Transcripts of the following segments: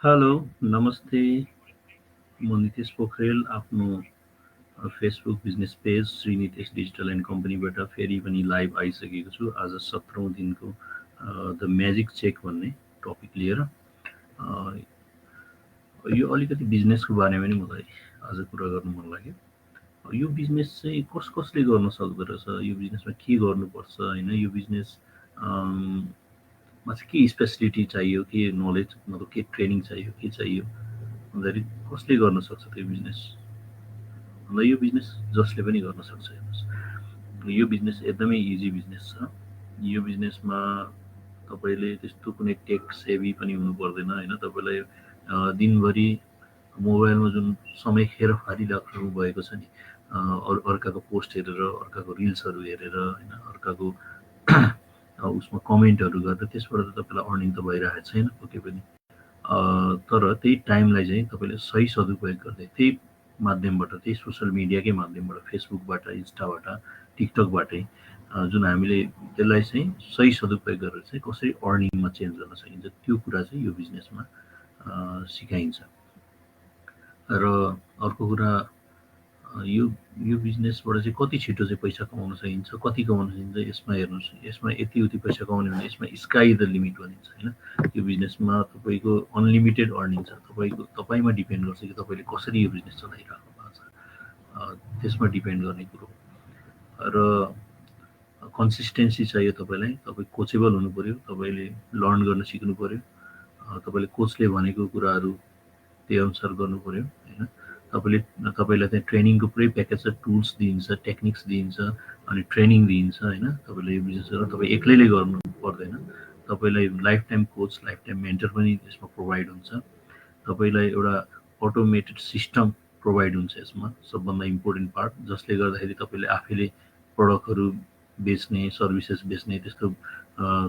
Hello, नमस्ते। म नितेश पोखरेल आफ्नो Facebook business page Shri Nitesh digital and कम्पनीबाट फेरि पनि लाइभ आइसकेको छु। आज 17औं दिनको द म्याजिक चेक भन्ने टपिक लिएर यो अलिकति बिजनेसको बारेमा नि मलाई आज कुरा गर्नु मन लाग्यो। यो बिजनेस चाहिँ कसले गर्न सक्दो रहेछ, यो बिजनेसमा के गर्नुपर्छ होइन, यो बिजनेस मा चाहिँ के स्पेसलिटी चाहियो, के नलेज मतलब के ट्रेनिङ चाहियो, के चाहियो भन्दाखेरि कसले गर्न सक्छ त्यो बिजनेस भन्दा यो बिजनेस जसले पनि गर्न सक्छ। हेर्नुहोस्, यो बिजनेस एकदमै इजी बिजनेस छ। यो बिजनेसमा तपाईँले त्यस्तो कुनै टेक सेभी पनि हुनु पर्दैन होइन। तपाईँलाई दिनभरि मोबाइलमा जुन समय खेर फालिराख्नु भएको छ नि, अर्काको पोस्ट हेरेर, अर्काको रिल्सहरू हेरेर होइन, अर्काको उसमा कमेन्टहरू गर्दा त्यसबाट त तपाईँलाई अर्निङ त भइरहेको छैन पक्कै पनि। तर त्यही टाइमलाई चाहिँ तपाईँले सही सदुपयोग गर्दै त्यही माध्यमबाट, त्यही सोसियल मिडियाकै माध्यमबाट, फेसबुकबाट, इन्स्टाबाट, टिकटकबाटै जुन हामीले त्यसलाई चाहिँ सही सदुपयोग गरेर चाहिँ कसरी अर्निङमा चेन्ज गर्न सकिन्छ त्यो कुरा चाहिँ यो बिजनेसमा सिकाइन्छ। र अर्को कुरा, यो यो बिजनेसबाट चाहिँ कति छिटो चाहिँ पैसा कमाउन सकिन्छ, कति कमाउन सकिन्छ, यसमा हेर्नुहोस्, यसमा यति उति पैसा कमाउने भने यसमा स्काई द लिमिट भनिन्छ होइन। यो बिजनेसमा तपाईँको अनलिमिटेड अर्निङ छ। तपाईँमा डिपेन्ड गर्छ कि तपाईँले कसरी यो बिजनेस चलाइराख्नु भएको छ, त्यसमा डिपेन्ड गर्ने कुरो। र कन्सिस्टेन्सी चाहियो तपाईँलाई, तपाईँ कोचेबल हुनु पऱ्यो, तपाईँले लर्न गर्न सिक्नु पऱ्यो, तपाईँले कोचले भनेको कुराहरू त्यही अनुसार गर्नु पऱ्यो होइन। तपाईँलाई त्यहाँ ट्रेनिङको पुरै प्याकेज छ, टुल्स दिइन्छ, टेक्निक्स दिइन्छ, अनि ट्रेनिङ दिइन्छ होइन। तपाईँले यो बिजनेस गरेर तपाईँ एक्लैले गर्नु पर्दैन, तपाईँलाई life time coach, life time mentor पनि यसमा प्रोभाइड हुन्छ। तपाईँलाई एउटा अटोमेटेड सिस्टम प्रोभाइड हुन्छ यसमा, सबभन्दा इम्पोर्टेन्ट पार्ट, जसले गर्दाखेरि तपाईँले आफैले प्रडक्टहरू बेच्ने, सर्भिसेस बेच्ने, त्यस्तो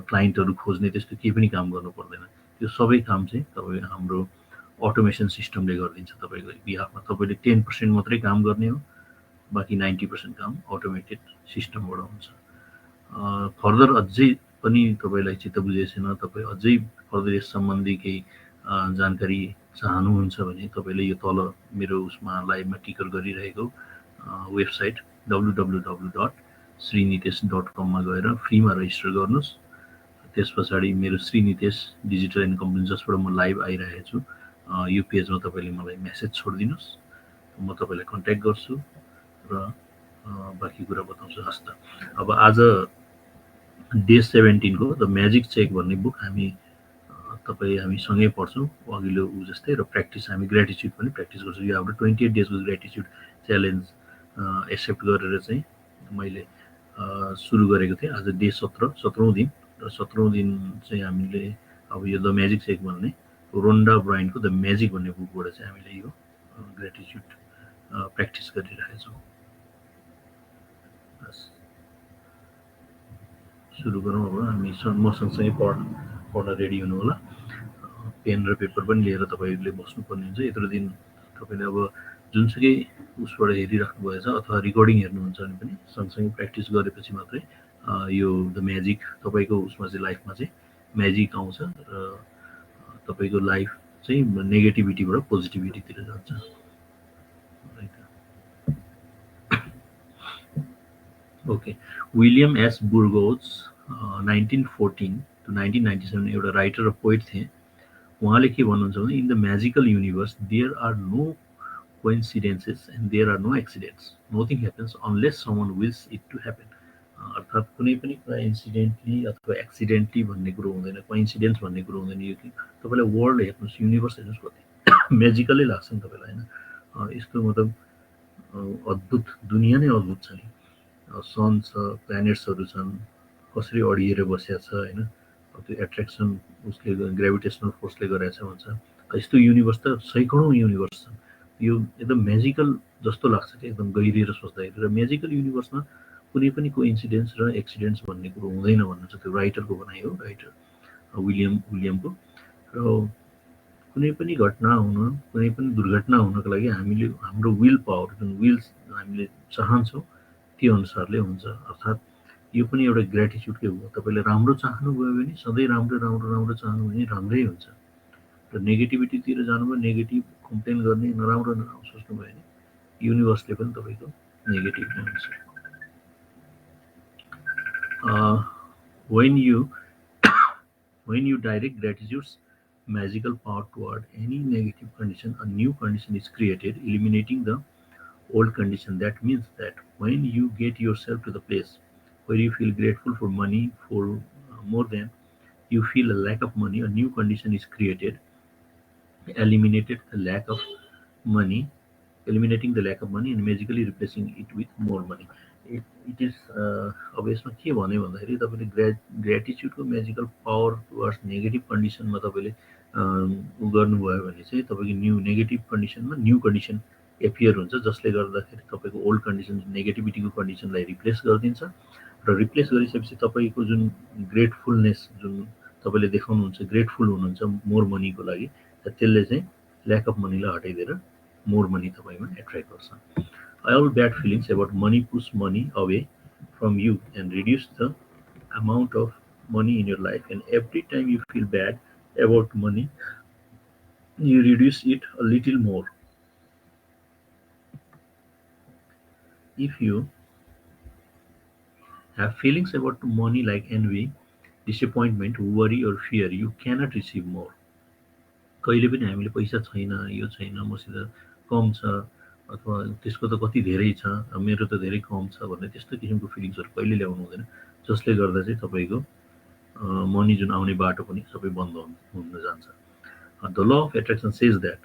क्लाइन्टहरू खोज्ने त्यस्तो केही पनि काम गर्नु पर्दैन। त्यो सबै काम चाहिँ तपाईँ हाम्रो अटोमेसन सिस्टमले गरिदिन्छ तपाईँको बिहाफमा। तपाईँले 10% मात्रै काम गर्ने हो, बाँकी 90% काम अटोमेटेड सिस्टमबाट हुन्छ। फर्दर अझै पनि तपाईँलाई चित्त बुझेको छैन, तपाईँ अझै फर्दर यस सम्बन्धी केही जानकारी चाहनुहुन्छ भने तपाईँले यो तल मेरो उसमा लाइभमा टिकट गरिरहेको वेबसाइट www.srinitesh.com मा गएर फ्रीमा रजिस्टर गर्नुहोस्। त्यस पछाडि मेरो Shri Nitesh digital and company जसबाट म लाइभ आइरहेको छु, यो पेजमा तपाईँले मलाई मेसेज छोडिदिनुहोस्, म तपाईँलाई कन्ट्याक्ट गर्छु र बाँकी कुरा बताउँछु। हस् त, अब आज डे 17 को द म्याजिक चेक भन्ने बुक हामी सँगै पढ्छौँ अघिल्लो जस्तै, र प्र्याक्टिस हामी ग्रेटिट्युड पनि प्र्याक्टिस गर्छौँ। यो हाम्रो 28 डेजको ग्रेटिट्युड च्यालेन्ज एक्सेप्ट गरेर चाहिँ मैले सुरु गरेको थिएँ। आज डे 17औं दिन, र 17औं दिन चाहिँ हामीले अब यो द म्याजिक चेक भन्ने रोन्डा ब्रायनको द म्याजिक भन्ने बुकबाट चाहिँ हामीले यो ग्रेटिट्युड प्र्याक्टिस गरिरहेका छौँ। सुरु गरौँ। अब हामी म सँगसँगै पढ्न रेडी हुनु होला। पेन र पेपर पनि लिएर तपाईँहरूले बस्नुपर्ने हुन्छ। यत्रो दिन तपाईँले अब जुनसुकै उसबाट हेरिराख्नु भएछ अथवा रेकर्डिङ हेर्नुहुन्छ भने पनि सँगसँगै प्र्याक्टिस गरेपछि मात्रै यो द म्याजिक तपाईँको उसमा चाहिँ लाइफमा चाहिँ म्याजिक आउँछ र तपाईँको लाइफ चाहिँ नेगेटिभिटीबाट पोजिटिभिटीतिर जान्छ। Okay, William S Burroughs 1914 to 1997 एउटा राइटर र पोइट थिए। उहाँले के भन्नुहुन्छ भने, in the magical universe there are no coincidences and there are no accidents, nothing happens unless someone wills it to happen. अर्थात् कुनै पनि कुरा इन्सिडेन्टली अथवा एक्सिडेन्टली भन्ने कुरो हुँदैन, कोइन्सिडेन्स भन्ने कुरो हुँदैन। यो कि तपाईँलाई वर्ल्ड हेर्नुहोस्, युनिभर्स हेर्नुहोस्, कति म्याजिकलै लाग्छ नि तपाईँलाई होइन। यस्तो मतलब अद्भुत, दुनियाँ नै अद्भुत छ नि। सन छ, प्लानेट्सहरू छन्, कसरी अडिएर बसेको छ होइन, त्यो एट्र्याक्सन उसले ग्रेभिटेसनल फोर्सले गरेको छ भन्छ। यस्तो युनिभर्स त सैकडौँ युनिभर्स छन्। यो एकदम म्याजिकल जस्तो लाग्छ कि एकदम गहिरिएर सोच्दाखेरि। र म्याजिकल युनिभर्समा कुनै पनि कोइन्सिडेन्स र एक्सिडेन्ट्स भन्ने कुरो हुँदैन भन्नुहुन्छ। त्यो राइटरको भनाइ हो, राइटर विलियमको। र कुनै पनि घटना हुन, कुनै पनि दुर्घटना हुनको लागि हामीले हाम्रो विल पावर, जुन विल हामीले चाहन्छौँ त्यो अनुसारले हुन्छ। अर्थात् यो पनि एउटा ग्रेटिट्युडकै हो। तपाईँले राम्रो चाहनुभयो भने सधैँ राम्रो चाहनु भने राम्रै हुन्छ। र नेगेटिभिटीतिर जानुभयो, नेगेटिभ कम्प्लेन गर्ने, नराम्रो नराम्रो सोच्नुभयो भने युनिभर्सले पनि तपाईँको नेगेटिभ नै हुन्छ। Uh, when you when you direct gratitude's magical power toward any negative condition, a new condition is created, eliminating the old condition. That means that when you get yourself to the place where you feel grateful for money for more than you feel a lack of money, a new condition is created, eliminated the lack of money, eliminating the lack of money and magically replacing it with more money. It is अब यसमा के भन्यो भन्दाखेरि तपाईँले ग्रेटिच्युडको magical power towards negative कन्डिसनमा तपाईँले गर्नुभयो भने चाहिँ तपाईँको न्यू नेगेटिभ कन्डिसनमा न्यू कन्डिसन एपियर हुन्छ, जसले गर्दाखेरि तपाईँको ओल्ड कन्डिसन नेगेटिभिटीको कन्डिसनलाई रिप्लेस गरिदिन्छ र रिप्लेस गरिसकेपछि तपाईँको जुन ग्रेटफुलनेस जुन तपाईँले देखाउनुहुन्छ, ग्रेटफुल हुनुहुन्छ मोर मनीको लागि, त्यसले चाहिँ ल्याक अफ मनीलाई हटाइदिएर मोर मनी तपाईँमा एट्र्याक्ट गर्छ। All bad feelings about money push money away from you and reduce the amount of money in your life. And every time you feel bad about money, you reduce it a little more. If you have feelings about money like envy, disappointment, worry, or fear, you cannot receive more. कहिले पनि हामीले पैसा छैन, यो छैन, मसित कम छ अथवा त्यसको त कति धेरै छ, मेरो त धेरै कम छ भन्ने त्यस्तो किसिमको फिलिङ्सहरू कहिले ल्याउनु हुँदैन, जसले गर्दा चाहिँ तपाईँको मनी जुन आउने बाटो पनि सबै बन्द हुन जान्छ। The law of attraction says that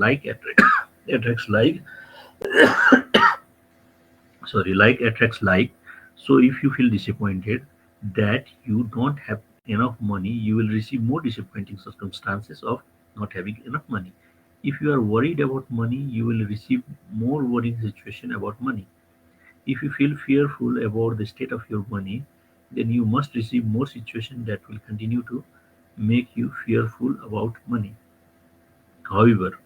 like attracts like like attracts like. So if you feel disappointed that you don't have enough money, you will receive more disappointing circumstances of not having enough money. If you are worried about money, you will receive more worrying situation about money. If you feel fearful about the state of your money, then you must receive more situation that will continue to make you fearful about money. However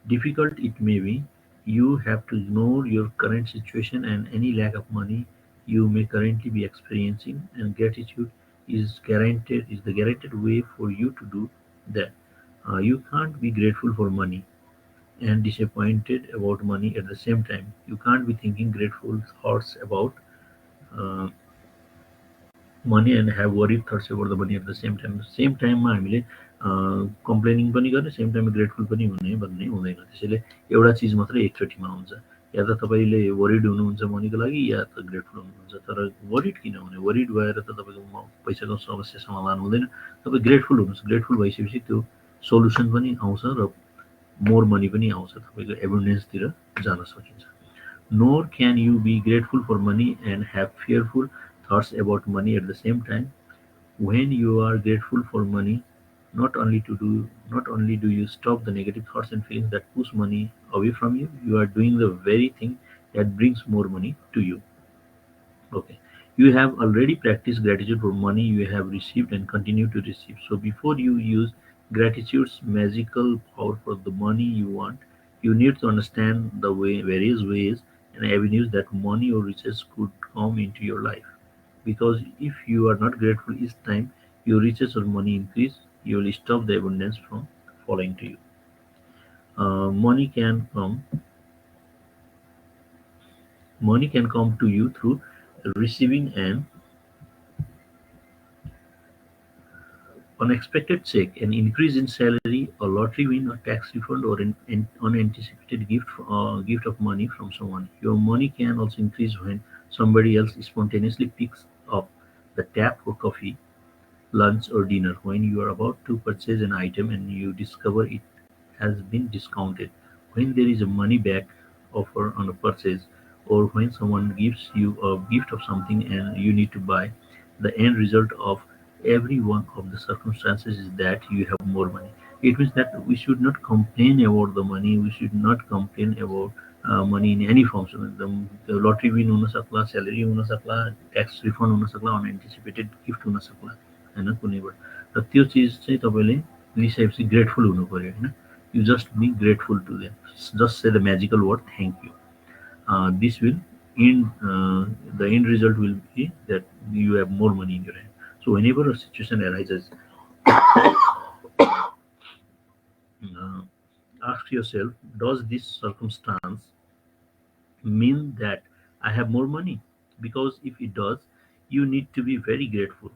difficult it may be, you have to ignore your current situation and any lack of money you may currently be experiencing, and gratitude is the guaranteed way for you to do that. You can't be grateful for money and disappointed about money at the same time. You can't be thinking grateful thoughts about uh, money and have worried thoughts about the money at the same time. Same टाइममा हामीले complaining पनि गर्ने, same टाइममा grateful पनि हुने भन्ने हुँदैन। त्यसैले एउटा चिज मात्रै एकचोटिमा हुन्छ, या त तपाईँले वरिड हुनुहुन्छ मनीको लागि या त ग्रेटफुल हुनुहुन्छ। तर वरिड किन हुने, वरिड भएर त तपाईँको पैसाको समस्या समाधान हुँदैन। तपाईँ ग्रेटफुल हुनुहोस्, ग्रेटफुल भइसकेपछि त्यो सोल्युसन पनि आउँछ र मोर मनी पनि आउँछ, तपाईँको एबुन्डेन्सतिर जान सकिन्छ। Nor can you be grateful for money and have fearful thoughts about money at the same time. When you are grateful for money, not only do you stop the negative thoughts and feelings that push money away from you, you are doing the very thing that brings more money to you. Okay. You have already practiced gratitude for money you have received and continue to receive. So before you use gratitude's magical power for the money you want, you need to understand the various ways and avenues that money or riches could come into your life. Because if you are not grateful each time your riches or money increase, you will stop the abundance from falling to you. Money can come Money can come to you through receiving an unexpected check, an increase in salary, a lottery win, a tax refund, or an unanticipated gift of money from someone. Your money can also increase when somebody else spontaneously picks up the tab for coffee, lunch, or dinner. When you are about to purchase an item and you discover it has been discounted, when there is a money back offer on a purchase, or when someone gives you a gift of something and you need to buy, the end result of every one of the circumstances is that you have more money. It means that we should not complain about the money. We should not complain about money in any form. So the lottery win हुन सक्ला, salary हुन सक्ला, tax refund हुन सक्ला, unanticipated gift हुन सक्ला, होइन कुनैबाट। र त्यो चिज चाहिँ तपाईँले लिइसकेपछि ग्रेटफुल हुनु पर्यो, होइन। You just be grateful to them. Just say the magical word thank you. This will the end result will be that you have more money in your hand. So whenever a situation arises Uh, Ask yourself, does this circumstance mean that I have more money? Because if it does, you need to be very grateful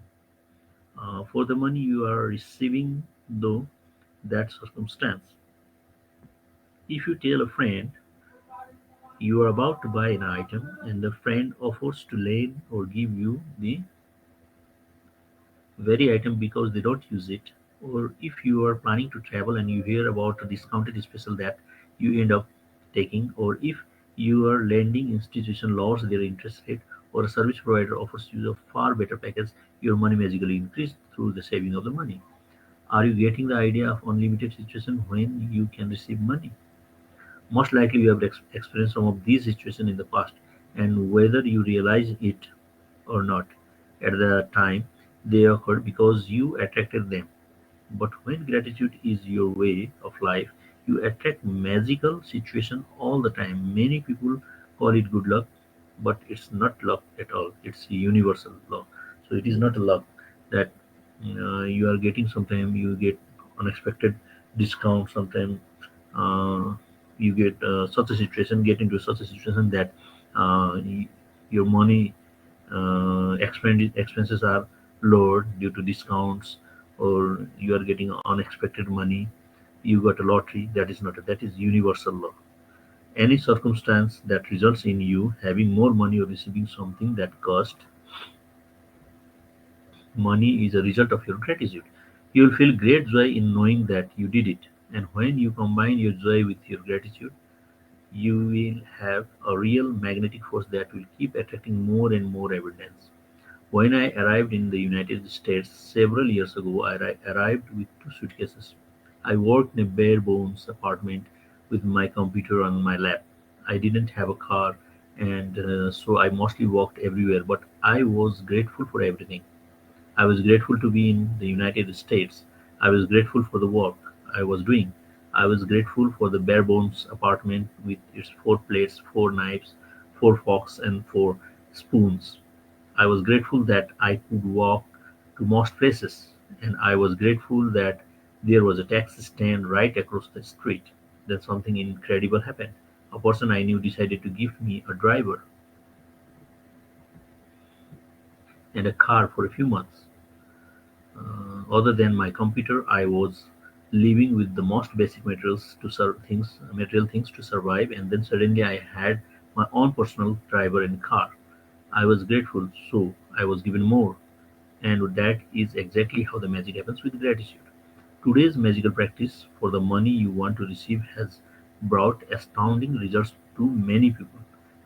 for the money you are receiving, though that circumstance. If you tell a friend you are about to buy an item and the friend offers to lend or give you the very item because they don't use it, or if you are planning to travel and you hear about a discounted special that you end up taking, or if your lending institution lowers their interest rate or a service provider offers you a far better package, your money magically increases through the saving of the money. Are you getting the idea of unlimited situation when you can receive money? Most likely you have experienced some of these situations in the past, and whether you realize it or not at the time, they occurred because you attracted them. But when gratitude is your way of life, you attract magical situations all the time. Many people call it good luck, but it's not luck at all. It's universal law. So it is not a luck that you are getting. Sometimes you get unexpected discount. Sometimes you get such a situation, get into such a situation that your money expenses are lowered due to discounts, or you are getting unexpected money, you got a lottery. That is not that is universal law. Any circumstance that results in you having more money or receiving something that cost money is a result of your gratitude. You will feel great joy in knowing that you did it, and when you combine your joy with your gratitude, you will have a real magnetic force that will keep attracting more and more abundance. When I arrived in the United States several years ago, I arrived with two suitcases. I worked in a bare-bones apartment with my computer on my lap. I didn't have a car, and so I mostly walked everywhere, but I was grateful for everything. I was grateful to be in the United States. I was grateful for the work I was doing. I was grateful for the bare-bones apartment with its four plates, four knives, four forks, and four spoons. I was grateful that I could walk to most places, and I was grateful that there was a taxi stand right across the street. Then something incredible happened. A person I knew decided to give me a driver and a car for a few months. Other than my computer, I was living with the most basic material things to survive, and then suddenly I had my own personal driver and car. I was grateful, so I was given more. And that is exactly how the magic happens with gratitude. Today's magical practice for the money you want to receive has brought astounding results to many people.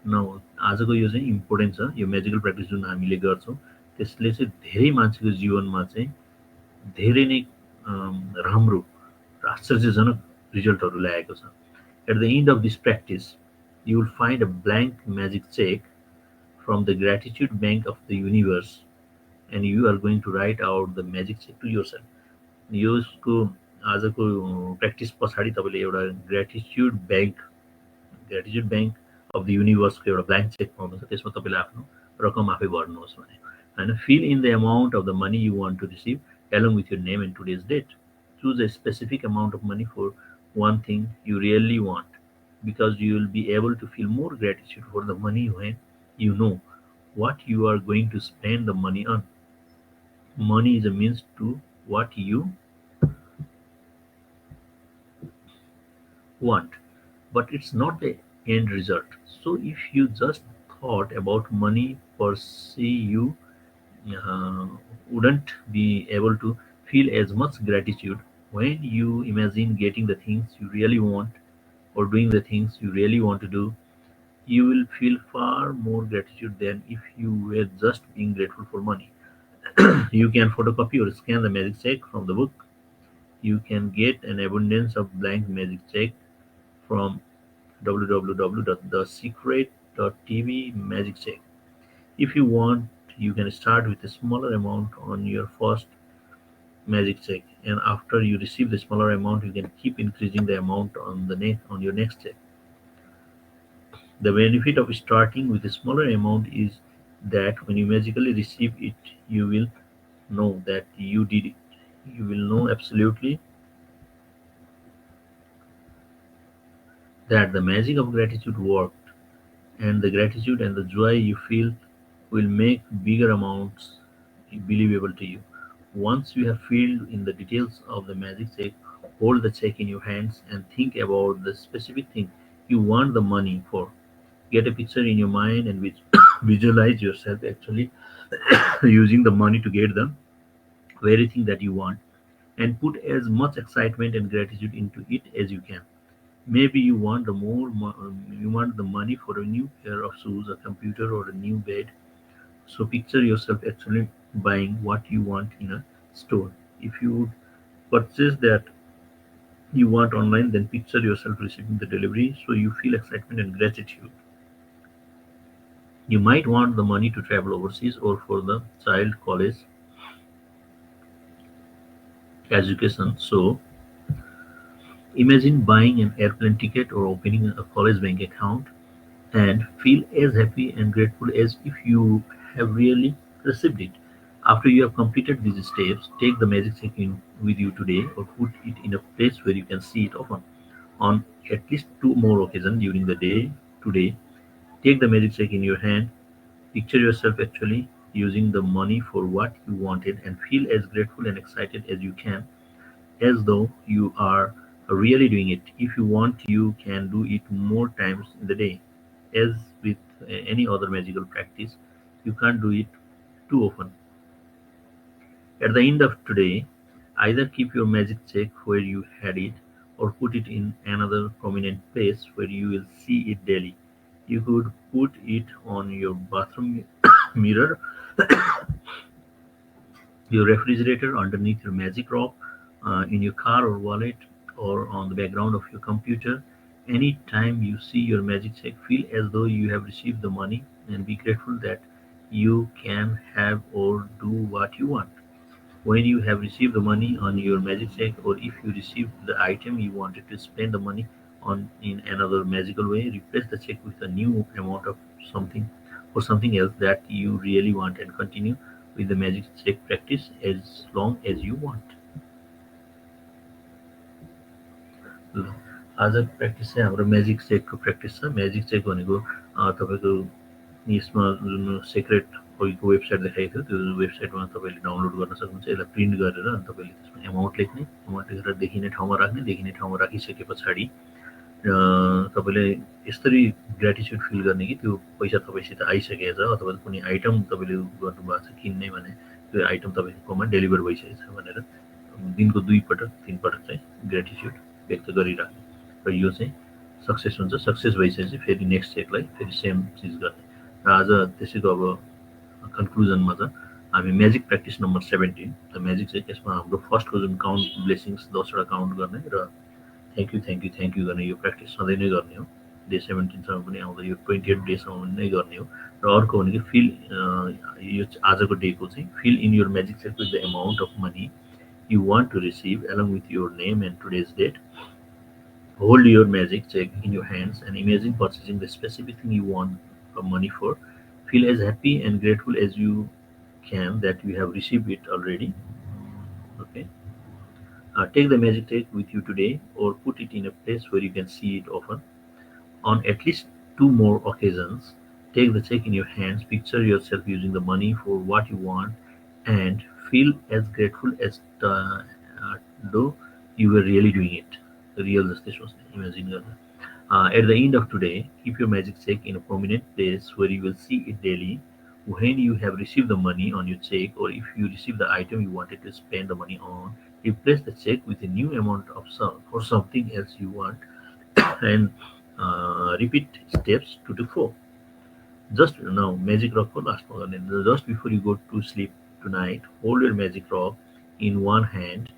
Now, आजको यो चाहिँ important छ, यो magical practice जुन हामीले गर्छौँ त्यसले चाहिँ धेरै मान्छेको जीवनमा चाहिँ धेरै नै राम्रो र आश्चर्यजनक रिजल्टहरू ल्याएको छ. At the end of this practice, you will find a blank magic check from the gratitude bank of the universe, and you are going to write out the magic check to yourself. यसको आजको practice पछाडि तपाईँले एउटा gratitude bank of the युनिभर्सको एउटा blank check पाउनुहुन्छ. त्यसमा तपाईँले आफ्नो रकम आफै भर्नुहोस् भने होइन. Fill in the amount of the money you want to receive along with your name and today's date. Choose a specific amount of money for one thing you really want, because you will be able to feel more gratitude for the money when you know what you are going to spend the money on. Money is a means to what you want, but it's not the end result. So if you just thought about money per se, you uh, wouldn't be able to feel as much gratitude. When you imagine getting the things you really want or doing the things you really want to do, you will feel far more gratitude than if you were just being grateful for money. You can photocopy or scan the magic check from the book. You can get an abundance of blank magic check from www.thesecret.tv magic check. If you want, you can start with a smaller amount on your first magic check, and after you receive the smaller amount, you can keep increasing the amount on your next check. The benefit of starting with a smaller amount is that when you magically receive it, you will know that you did it. You will know absolutely that the magic of gratitude worked, and the gratitude and the joy you feel will make bigger amounts believable to you. Once you have filled in the details of the magic check, hold the check in your hands and think about the specific thing you want the money for. Get a picture in your mind and visualize yourself actually using the money to get the very thing that you want, and put as much excitement and gratitude into it as you can. Maybe you want the money for a new pair of shoes, a computer, or a new bed. So picture yourself actually buying what you want in a store. If you purchase that you want online, then picture yourself receiving the delivery, so you feel excitement and gratitude. You might want the money to travel overseas or for the child college education. So imagine buying an airplane ticket or opening a college bank account, and feel as happy and grateful as if you have really received it. After you have completed these steps, take the magic check in with you today, or put it in a place where you can see it often. On at least two more occasions during the day today, take the magic check in your hand, picture yourself actually using the money for what you wanted, and feel as grateful and excited as you can, as though you are really doing it. If you want, you can do it more times in the day. As with any other magical practice, you can't do it too often. At the end of today, either keep your magic check where you had it, or put it in another prominent place where you will see it daily. You could put it on your bathroom mirror, your refrigerator, underneath your magic rock, in your car or wallet, or on the background of your computer. Anytime you see your magic check, feel as though you have received the money, and be grateful that you can have or do what you want. When you have received the money on your magic check, or if you received the item you wanted to spend the money on in another magical way, replace the check with a new amount of something or something else that you really want, and continue with the magic check practice as long as you want. ल आज practice चाहिँ हाम्रो magic चेकको practice छ। Magic check भनेको तपाईँको यसमा जुन secret कोहीको वेबसाइट देखाएको थियो, त्यो वेबसाइटमा तपाईँले डाउनलोड गर्न सक्नुहुन्छ। यसलाई प्रिन्ट गरेर अनि तपाईँले त्यसमा एमाउन्ट लेख्ने, एमाउन्ट लेखेर देखिने ठाउँमा राख्ने, देखिने ठाउँमा राखिसके पछाडि तपाईँले यसरी ग्रेटिट्युड फिल गर्ने कि त्यो पैसा तपाईँसित आइसकेको छ, अथवा कुनै आइटम तपाईँले गर्नुभएको छ किन्ने भने त्यो आइटम तपाईँकोमा डेलिभर भइसकेको छ भनेर दिनको 2 पटक 3 पटक चाहिँ ग्रेटिट्युड व्यक्त गरिराख्ने, र यो चाहिँ सक्सेस हुन्छ। सक्सेस भइसकेपछि फेरि नेक्स्ट चेकलाई फेरि सेम चिज गर्ने। र आज त्यसैको अब कन्क्लुजनमा छ हामी magic practice number 17 the magic check. यसमा हाम्रो फर्स्टको जुन काउन्ट ब्लेसिङ्स 10वटा काउन्ट गर्ने र thank you thank you thank you गर्ने, यो प्र्याक्टिस सधैँ नै गर्ने हो। डे 17सम्म पनि आउँदा यो 28 डेसम्म नै गर्ने हो। र अर्को भनेको फिल, यो आजको डेको चाहिँ fill in your magic check with the amount of money you want to receive along with your name and today's date. Hold your magic check in your hands and imagine purchasing the specific thing you want money for. Feel as happy and grateful as you can that you have received it already. Okay. Take the magic check with you today, or put it in a place where you can see it often. On at least two more occasions, take the check in your hands, picture yourself using the money for what you want, and feel as grateful as though you were really doing it. Real जस्तै सोच्ने, imagine गर्ने। At the end of today, keep your magic check in a prominent place where you will see it daily. When you have received the money on your check, or if you receive the item you wanted to spend the money on, replace the check with a new amount of some for something else you want, and repeat steps 2 to 4. Just now, magic rock for last one. And just before you go to sleep tonight, hold your magic rock in one hand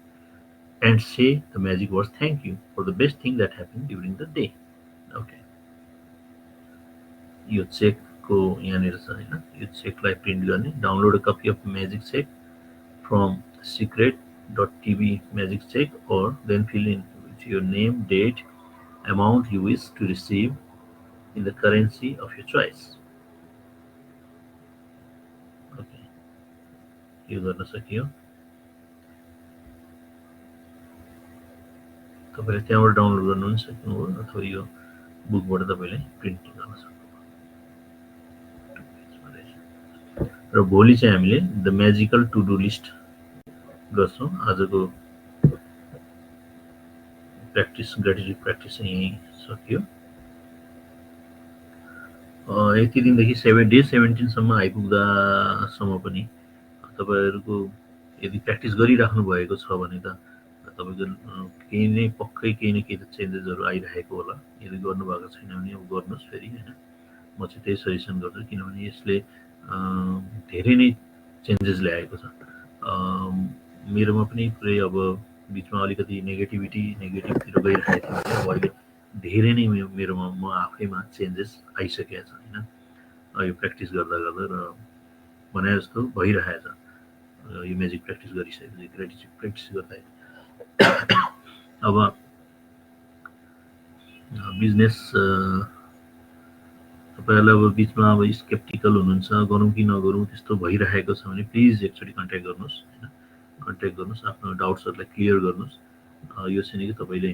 and say the magic words thank you for the best thing that happened during the day. Okay. यो चेकको यहाँनिर छ हैन, यो चेकलाई print गर्ने, download a copy of magic check from secret.tv magic check, or then fill in with your name, date, amount you wish to receive in the currency of your choice. Okay, यो गर्न सकियो। तपाईँले त्यहाँबाट download गर्नु पनि सक्नुभयो, अथवा यो बुकबाट तपाईँले प्रिन्ट गर्न सक्नुहुन्छ। र भोलि चाहिँ हामीले the magical to do list गर्छौँ। आजको प्र्याक्टिस ग्रेटिट्युड प्र्याक्टिस चाहिँ यहीँ सकियो। यति दिनदेखि डे 17सम्म आइपुग्दासम्म पनि तपाईँहरूको यदि प्र्याक्टिस गरिराख्नु भएको छ भने त तपाईँको केही न केही त चेन्जेसहरू आइरहेको होला। यदि गर्नुभएको छैन भने अब गर्नुहोस् फेरि होइन। म चाहिँ त्यही सजेसन गर्छु, किनभने यसले धेरै नै चेन्जेस ल्याएको छ। मेरोमा पनि पुरै अब बिचमा अलिकति नेगेटिभतिर गइरहेको थियो भने अब अहिले धेरै नै मेरोमा म आफैमा चेन्जेस आइसकेको छ होइन। यो प्र्याक्टिस गर्दा गर्दा र भने जस्तो भइरहेछ। यो म्याजिक प्र्याक्टिस गरिसकेपछि ग्रेटिट्युड प्र्याक्टिस गर्दाखेरि अब बिजनेस तपाईँहरूलाई अब बिचमा अब स्केप्टिकल हुनुहुन्छ, गरौँ कि नगरौँ त्यस्तो भइरहेको छ भने प्लिज एकचोटि कन्ट्याक्ट गर्नुहोस् होइन। कन्ट्याक्ट गर्नुहोस्, आफ्नो डाउट्सहरूलाई क्लियर गर्नुहोस्। यो छैन कि तपाईँले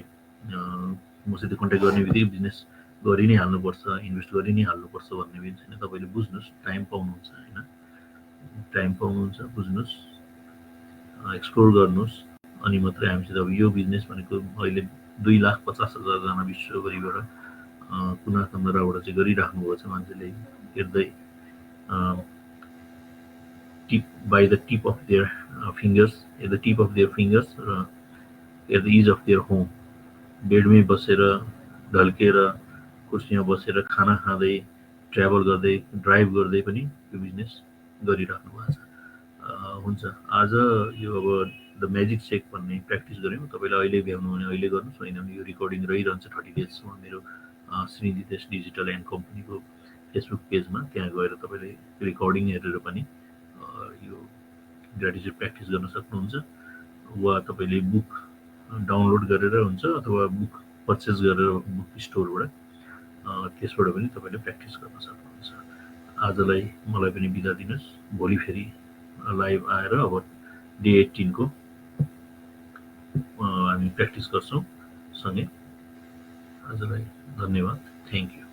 मसित कन्ट्याक्ट गर्ने बित्तिकै बिजनेस गरि नै हाल्नुपर्छ, इन्भेस्ट गरि नै हाल्नुपर्छ भन्ने पनि छैन। तपाईँले बुझ्नुहोस्, टाइम पाउनुहुन्छ होइन, टाइम पाउनुहुन्छ, बुझ्नुहोस्, एक्सप्लोर गर्नुहोस्, अनि मात्रै हामीसित अब यो बिजनेस भनेको अहिले 2,50,000 विश्वभरिबाट कुना कन्दराबाट चाहिँ गरिराख्नु भएको छ मान्छेले हेर्दै by the tip of their fingers, at the tip of their fingers र at the ease of their home, बेडमै बसेर ढल्केर कुर्सीमा बसेर खाना खाँदै ट्राभल गर्दै ड्राइभ गर्दै पनि यो बिजनेस गरिराख्नु भएको छ। हुन्छ, आज यो अब द म्याजिक सेक भन्ने प्र्याक्टिस गऱ्यौँ। तपाईँलाई अहिले भ्याउनु भने अहिले गर्नुहोस्, होइन भने यो रेकर्डिङ रहिरहन्छ 30 डेजसम्म मेरो श्रीनितेश डिजिटल एन्ड कम्पनीको फेसबुक पेजमा। त्यहाँ गएर तपाईँले रेकर्डिङ हेरेर पनि यो ग्रेटिट्युड प्र्याक्टिस गर्न सक्नुहुन्छ। वा तपाईँले बुक डाउनलोड गरेर हुन्छ अथवा बुक पर्चेस गरेर बुक स्टोरबाट त्यसबाट पनि तपाईँले प्र्याक्टिस गर्न सक्नुहुन्छ। आजलाई मलाई पनि बिदा दिनुहोस्। भोलि फेरि लाइभ आएर अब डे 18 को हामी प्र्याक्टिस गर्छौँ सँगै। आजलाई धन्यवाद, थ्याङ्क यू।